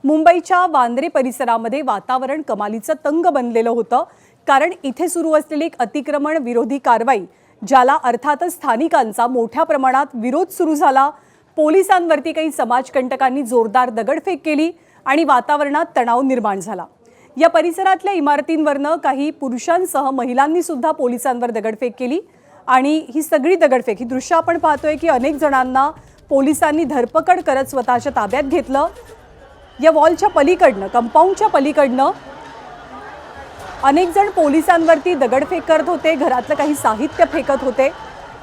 मुंबईच्या वांद्रे परिसरामध्ये वातावरण कमालीचं तंग बनलेलं होतं, कारण इथे सुरू असलेली एक अतिक्रमण विरोधी कारवाई ज्याला अर्थातच स्थानिकांचा मोठ्या प्रमाणात विरोध सुरू झाला। पोलिसांवरती काही समाजकंटकांनी जोरदार दगडफेक केली आणि वातावरणात तणाव निर्माण झाला। या परिसरातल्या इमारतींवरनं काही पुरुषांसह महिलांनी सुद्धा पोलिसांवर दगडफेक केली आणि ही सगळी दगडफेक ही दृश्य आपण पाहतोय की अनेक जणांना पोलिसांनी धरपकड करत स्वतःच्या ताब्यात घेतलं। या वॉलच्या पलीकडनं, कंपाऊंडच्या पलीकडनं अनेक जण पोलिसांवरती दगडफेक करत होते, घरातलं काही साहित्य फेकत होते।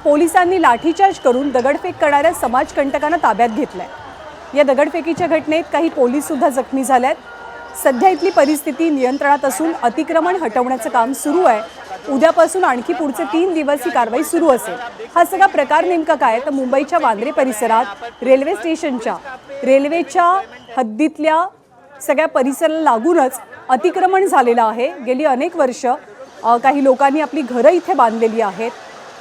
पोलिसांनी लाठीचार्ज करून दगडफेक करणाऱ्या समाजकंटकांना ताब्यात घेतलंय। या दगडफेकीच्या घटनेत काही पोलीस सुद्धा जखमी झालेत। सध्या इथली परिस्थिती नियंत्रणात असून अतिक्रमण हटवण्याचं काम सुरू आहे। उद्यापासून आणखी पुढचे 3 दिवस ही कारवाई सुरू असेल। हा सगळा प्रकार नेमका काय तर मुंबईच्या वांद्रे परिसरात रेल्वे स्टेशनच्या रेल्वेच्या हद्दीतल्या सगळ्या परिसराला लागूनच अतिक्रमण झालेलं आहे। गेली अनेक वर्ष काही लोकांनी आपली घरं इथे बांधलेली आहेत।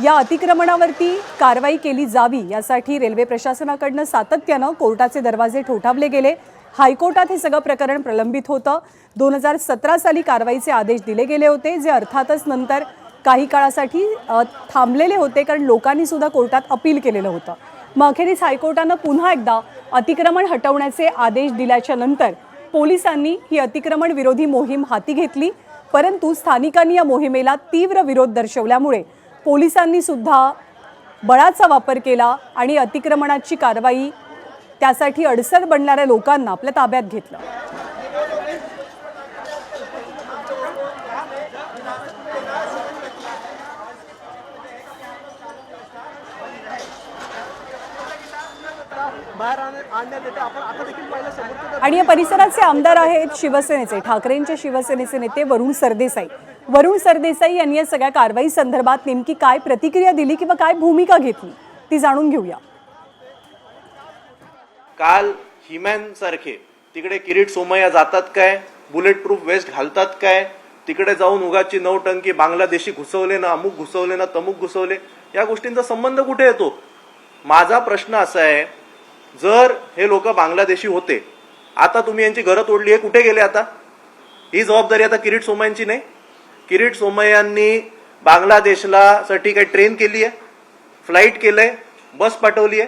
या अतिक्रमणावरती कारवाई केली जावी यासाठी रेल्वे प्रशासनाकडून सातत्यानं कोर्टाचे दरवाजे ठोठावले गेले। हायकोर्टात हे सगळं प्रकरण प्रलंबित होतं। 2017 साली कारवाईचे आदेश दिले गेले होते, जे अर्थातच नंतर काही काळासाठी थांबलेले होते, कारण लोकांनी सुद्धा कोर्टात अपील केलेलं होतं। मग अखेरीस हायकोर्टानं पुन्हा एकदा अतिक्रमण हटवण्याचे आदेश दिल्याच्या नंतर पोलिसांनी ही अतिक्रमण विरोधी मोहीम हाती घेतली, परंतु स्थानिकांनी या मोहिमेला तीव्र विरोध दर्शवल्यामुळे पोलिसांनी सुद्धा बळाचा वापर केला आणि अतिक्रमणाची कारवाई त्यासाठी अडसर बनणाऱ्या लोकांना आपल्या ताब्यात घेतलं। आणि या परिसराचे आमदार आहेत शिवसेनेचे, ठाकरेंच्या शिवसेनेचे नेते वरुण सरदेसाई। वरुण सरदेसाई यांनी या सगळ्या कारवाई संदर्भात नेमकी काय प्रतिक्रिया दिली किंवा काय भूमिका घेतली ती जाणून घेऊया। काल हिमॅन सारखे तिकडे किरीट सोमय्या जातात काय, बुलेट प्रूफ वेस्ट घालतात काय, तिकडे जाऊन उगाची नौटंकी बांगलादेशी घुसवले ना, अमुक घुसवले ना, तमुक घुसवले, या गोष्टींचा संबंध कुठे येतो? माझा प्रश्न असा आहे, जर हे लोक बांगलादेशी होते, आता तुम्ही यांची घरं तोडली आहे, कुठे गेले? आता ही जबाबदारी आता किरीट सोमय्यांची नाही? किरीट सोमय्यांनी बांगलादेशला साठी काही ट्रेन केली आहे, फ्लाईट केलंय, बस पाठवली आहे?